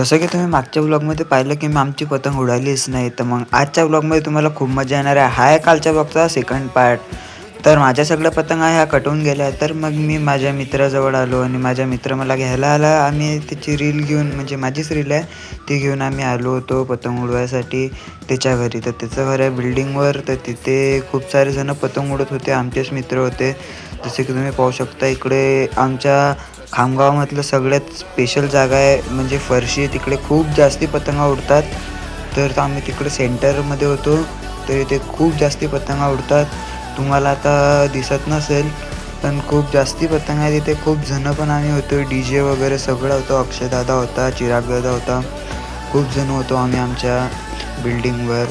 जसं की तुम्ही मागच्या व्लॉगमध्ये पाहिलं की मी आमची पतंग उडालीच नाही. तर मग आजच्या व्लॉगमध्ये तुम्हाला खूप मजा येणार आहे. हा आहे कालच्या व्लॉगचा सेकंड पार्ट. तर माझ्या सगळ्या पतंगा ह्या कटून गेल्या. तर मग मी माझ्या मित्राजवळ आलो आणि माझा मित्र मला घ्यायला आला. आम्ही त्याची रील घेऊन, म्हणजे माझीच रील आहे ती घेऊन आम्ही आलो होतो पतंग उडवायसाठी त्याच्या घरी. तर त्याचं घर आहे बिल्डिंगवर. तर तिथे खूप सारे जण पतंग उडत होते, आमचेच मित्र होते. जसे की तुम्ही पाहू शकता इकडे आमच्या खामगावमधलं सगळ्यात स्पेशल जागा आहे, म्हणजे फरशी. तिकडे खूप जास्ती पतंगा उडतात. तर आम्ही तिकडे सेंटरमध्ये होतो. तर इथे खूप जास्ती पतंगा उडतात. तुम्हाला आता दिसत नसेल पण खूप जास्ती पतंग आहे तिथे. खूप जणं पण आम्ही होतो, DJ वगैरे सगळं होतं. अक्षयदादा होता, चिरागदादा होता, खूप जण होतो आम्ही आमच्या बिल्डिंगवर.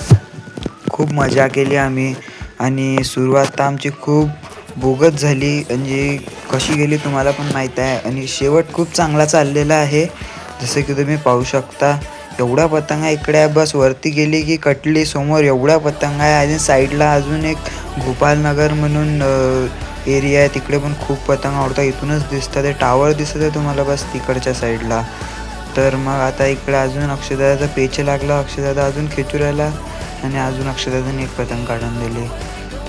खूप मजा केली आम्ही. आणि सुरुवात तर आमची खूप बोगस झाली, म्हणजे कशी गेली तुम्हाला पण माहीत आहे. आणि शेवट खूप चांगला चाललेला आहे. जसं की तुम्ही पाहू शकता एवढ्या पतंगा इकडे आहे, बस वरती गेली की कटली. समोर एवढ्या पतंगा आहे. आणि साईडला अजून एक गोपालनगर म्हणून एरिया आहे, तिकडे पण खूप पतंगा उडतात. इथूनच दिसतं ते टावर दिसत आहे तुम्हाला बस तिकडच्या साईडला. तर मग आता इकडे अजून अक्षयदादाचा पेच लागला. अक्षयदादा अजून खेचू राहिला आणि अजून अक्षयदादाने एक पतंग काढून दिली.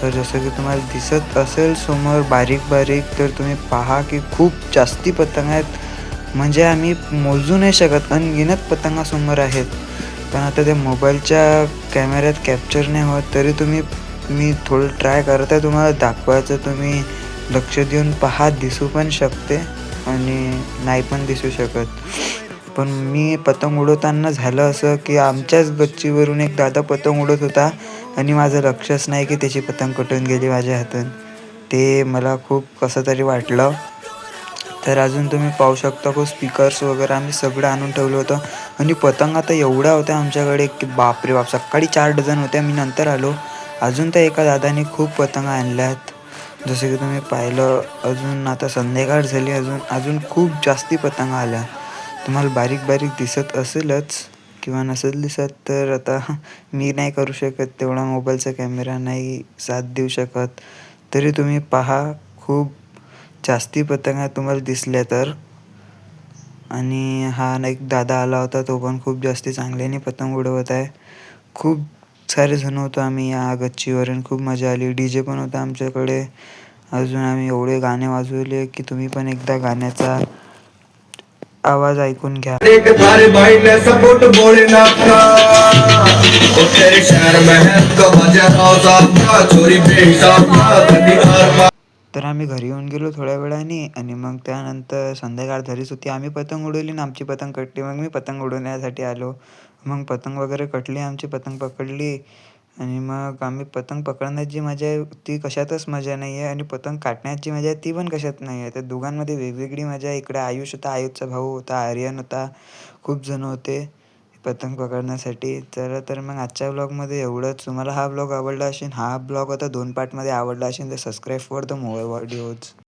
तर जसं की तुम्हाला दिसत असेल समोर बारीक बारीक, तर तुम्ही पहा की खूप जास्ती पतंग आहेत. म्हणजे आम्ही मोजू नाही शकत, अनगिनत पतंगा समोर आहेत. पण आता त्या मोबाईलच्या कॅमेऱ्यात कॅप्चर नाही होत. तरी मी थोडं ट्राय करत आहे तुम्हाला दाखवायचं. तुम्ही लक्ष देऊन पहा, दिसू पण शकते आणि नाही पण दिसू शकत. पण मी पतंग उडवताना झालं असं की आमच्याच गच्चीवरून एक दादा पतंग उडत होता आणि माझं लक्षच नाही की त्याची पतंग कटून गेली माझ्या हातून. ते मला खूप कसं तरी वाटलं. तर अजून तुम्ही पाहू शकता खूप स्पीकर्स वगैरे आम्ही सगळं आणून ठेवलं होतं. आणि पतंग आता एवढ्या होत्या आमच्याकडे की बापरे बाप. सकाळी 4 डझन होत्या, मी नंतर आलो. अजून त्या एका दादाने खूप पतंगा आणल्यात. जसं की तुम्ही पाहिलं अजून आता संध्याकाळ झाली, अजून खूप जास्ती पतंगा आल्या. तुम्हाला बारीक बारीक दिसत असेलच किंवा नसेल दिसत. तर आता मी नाही करू शकत तेवढा, मोबाईलचा कॅमेरा नाही साथ देऊ शकत. तरी तुम्ही पहा खूप जास्ती पतंगा तुम्हाला दिसल्या तर. आणि हा एक दादा आला होता, तो पण खूप जास्ती चांगल्याने पतंग उडवत आहे. खूप सारे जण होतो आम्ही या गच्चीवर आणि खूप मजा आली. DJ पण होता आमच्याकडे. अजून आम्ही एवढे गाणे वाजवले की तुम्ही पण एकदा गाण्याचा आवाज ऐकून घ्या. तर आम्ही घरी येऊन गेलो थोड्या वेळाने आणि मग त्यानंतर संध्याकाळ झालीच होती. आम्ही पतंग उडवली आणि आमची पतंग कटली. मग मी पतंग उडवण्यासाठी आलो. मग पतंग वगैरे कटली आमची, पतंग पकडली. आणि मग आम्ही पतंग पकडण्याची मजा आहे ती कशातच मजा नाही आहे, आणि पतंग काढण्याची मजा आहे ती पण कशात नाही आहे. त्या दोघांमध्ये वेगवेगळी मजा आहे. इकडे आयुष होता, आयुषचा भाऊ होता, आर्यन होता, खूप जण होते पतंग पकडण्यासाठी. तर मग आजच्या ब्लॉगमध्ये एवढंच. तुम्हाला हा ब्लॉग आवडला असेल, हा ब्लॉग आता 2 पार्टमध्ये आवडला असेल तर subscribe for the more videos.